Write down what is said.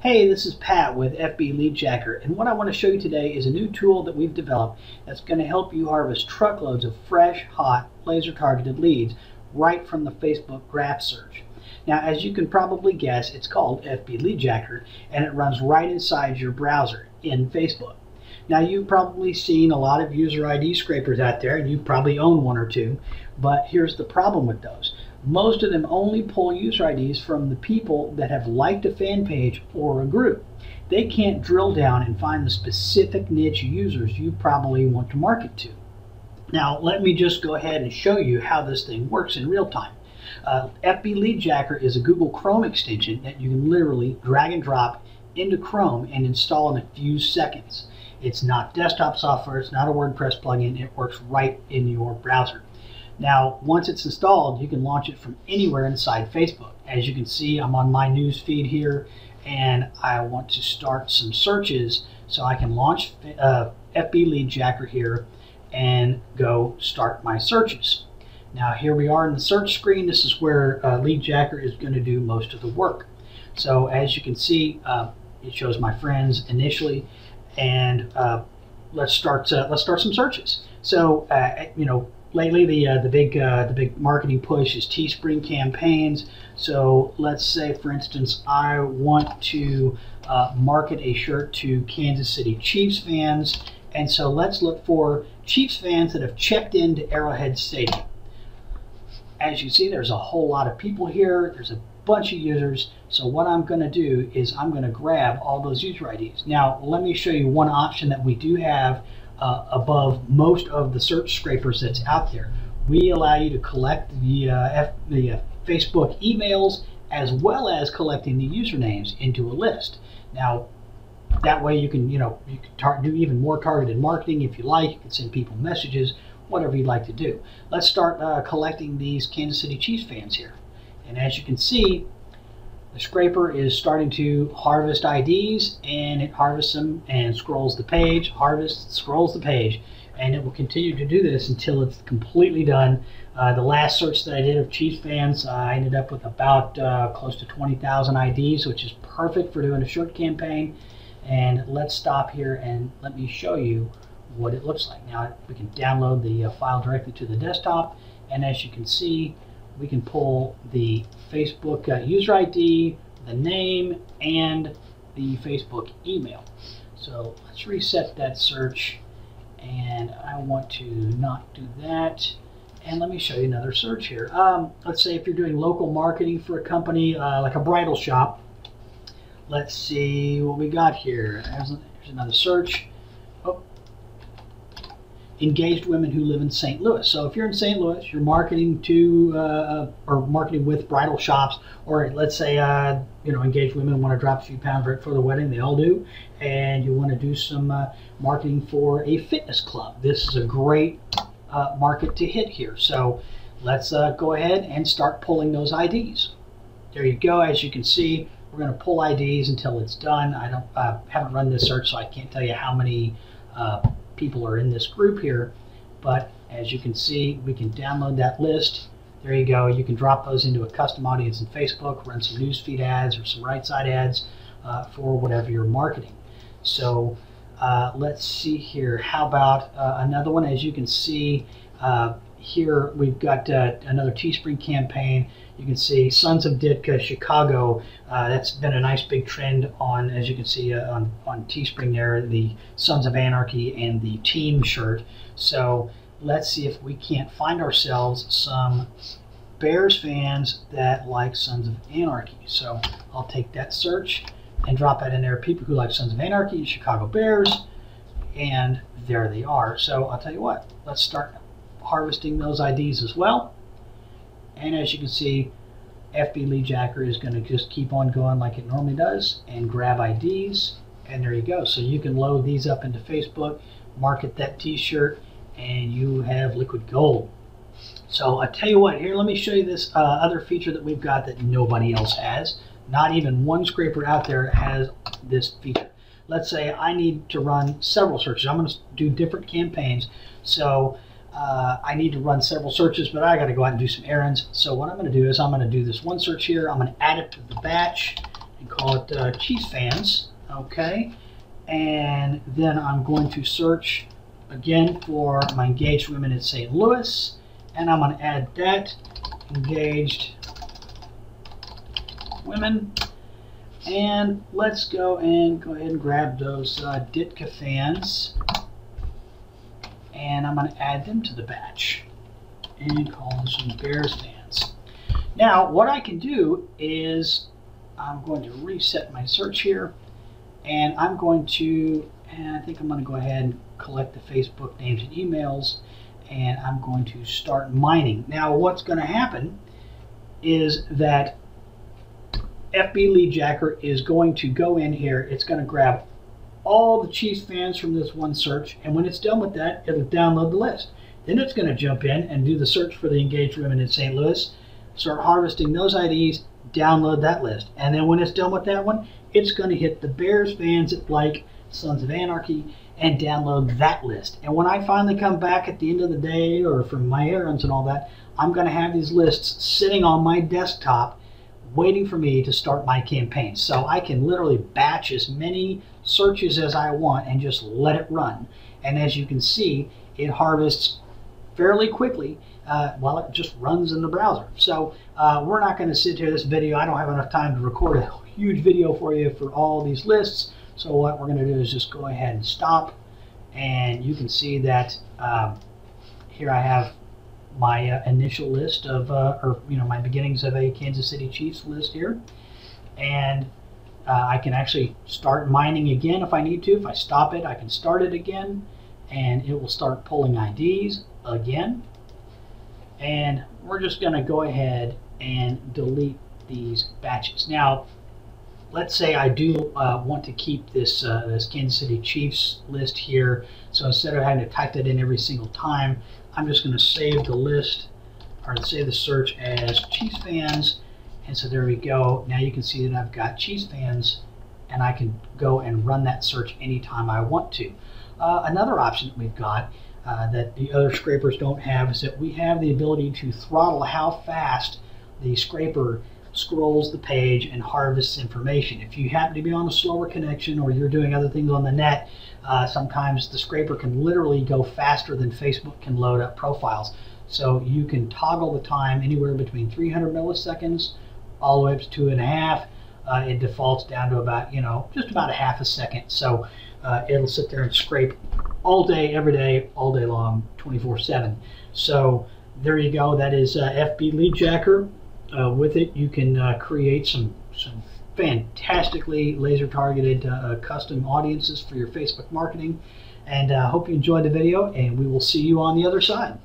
Hey, this is Pat with FB LeadJacker, and what I want to show you today is a new tool that we've developed that's going to help you harvest truckloads of fresh, hot, laser-targeted leads right from the Facebook graph search. Now, as you can probably guess, it's called FB LeadJacker, and it runs right inside your browser in Facebook. Now, you've probably seen a lot of user ID scrapers out there, and you probably own one or two, but here's the problem with those. Most of them only pull user IDs from the people that have liked a fan page or a group. They can't drill down and find the specific niche users you probably want to market to. Now, let me just go ahead and show you how this thing works in real time. FB LeadJacker is a Google Chrome extension that you can literally drag and drop into Chrome and install in a few seconds. It's not desktop software, it's not a WordPress plugin, it works right in your browser. Now, once it's installed, you can launch it from anywhere inside Facebook. As you can see, I'm on my news feed here, and I want to start some searches, so I can launch FB LeadJacker here and go start my searches. Now, here we are in the search screen. This is where LeadJacker is going to do most of the work. So, as you can see, it shows my friends initially, and let's start some searches. So, lately, the big marketing push is Teespring campaigns. So let's say, for instance, I want to market a shirt to Kansas City Chiefs fans, and so let's look for Chiefs fans that have checked into Arrowhead Stadium. As you see, there's a whole lot of people here. There's a bunch of users. So what I'm going to do is I'm going to grab all those user IDs. Now, let me show you one option that we do have above most of the search scrapers that's out there. We allow you to collect the Facebook emails as well as collecting the usernames into a list. Now, that way you can do even more targeted marketing if you like. You can send people messages, whatever you'd like to do. Let's start collecting these Kansas City Chiefs fans here. And as you can see, the scraper is starting to harvest IDs, and it harvests them and scrolls the page, harvests, scrolls the page, and it will continue to do this until it's completely done. The last search that I did of Chiefs fans, I ended up with about close to 20,000 IDs, which is perfect for doing a short campaign. And let's stop here and let me show you what it looks like. Now, we can download the file directly to the desktop, and as you can see, we can pull the Facebook user ID, the name, and the Facebook email. So let's reset that search, and I want to not do that. And let me show you another search here. Let's say if you're doing local marketing for a company like a bridal shop. Let's see what we got here. Here's another search. Engaged women who live in St. Louis. So if you're in St. Louis, you're marketing to or marketing with bridal shops, or let's say engaged women want to drop a few pounds right for the wedding. They all do, and you want to do some marketing for a fitness club. This is a great market to hit here. So let's go ahead and start pulling those IDs. There you go. As you can see, we're going to pull IDs until it's done. I haven't run this search, so I can't tell you how many people are in this group here, but as you can see, we can download that list. There you go. You can drop those into a custom audience in Facebook, run some newsfeed ads or some right side ads for whatever you're marketing. So let's see here. How about another one? As you can see here, we've got another Teespring campaign. You can see Sons of Ditka, Chicago. That's been a nice big trend on, as you can see on Teespring there, the Sons of Anarchy and the team shirt. So let's see if we can't find ourselves some Bears fans that like Sons of Anarchy. So I'll take that search and drop that in there. People who like Sons of Anarchy, Chicago Bears, and there they are. So I'll tell you what, let's start harvesting those IDs as well. And as you can see, FB LeadJacker is going to just keep on going like it normally does and grab IDs, and there you go. So you can load these up into Facebook, market that t-shirt, and you have liquid gold. So I tell you what, here, let me show you this other feature that we've got that nobody else has. Not even one scraper out there has this feature. Let's say I need to run several searches. I'm going to do different campaigns. So I need to run several searches, but I got to go out and do some errands. So what I'm going to do is I'm going to do this one search here. I'm going to add it to the batch can call it Chiefs fans, okay? And then I'm going to search again for my engaged women in St. Louis, and I'm going to add that, engaged women. And let's go ahead and grab those Ditka fans, and I'm going to add them to the batch and call this one Bears fans. Now what I can do is I'm going to reset my search here, and I'm going to, and I think I'm going to go ahead and collect the Facebook names and emails, and I'm going to start mining. Now what's going to happen is that FB LeadJacker is going to go in here, it's going to grab all the Chiefs fans from this one search, and when it's done with that, it'll download the list. Then it's going to jump in and do the search for the engaged women in St. Louis, start harvesting those IDs, download that list. And then when it's done with that one, it's going to hit the Bears fans that like Sons of Anarchy and download that list. And when I finally come back at the end of the day or from my errands and all that, I'm going to have these lists sitting on my desktop waiting for me to start my campaign. So I can literally batch as many searches as I want and just let it run. And as you can see, it harvests fairly quickly while it just runs in the browser. So we're not going to sit here this video. I don't have enough time to record a huge video for you for all these lists. So what we're going to do is just go ahead and stop, and you can see that here I have my initial list of, my beginnings of a Kansas City Chiefs list here, and I can actually start mining again if I need to. If I stop it, I can start it again, and it will start pulling IDs again. And we're just going to go ahead and delete these batches. Now, let's say I do want to keep this this Kansas City Chiefs list here. So instead of having to type that in every single time, I'm just going to save the list, or save the search as Chiefs fans. And so there we go. Now you can see that I've got Chiefs fans, and I can go and run that search anytime I want to. Another option that we've got that the other scrapers don't have is that we have the ability to throttle how fast the scraper scrolls the page and harvests information. If you happen to be on a slower connection or you're doing other things on the net, sometimes the scraper can literally go faster than Facebook can load up profiles. So you can toggle the time anywhere between 300 milliseconds all the way up to 2.5. It defaults down to about, just about a half a second. So it'll sit there and scrape all day, every day, all day long, 24/7. So there you go. That is FB LeadJacker. With it, you can create some fantastically laser targeted custom audiences for your Facebook marketing. And hope you enjoyed the video, and we will see you on the other side.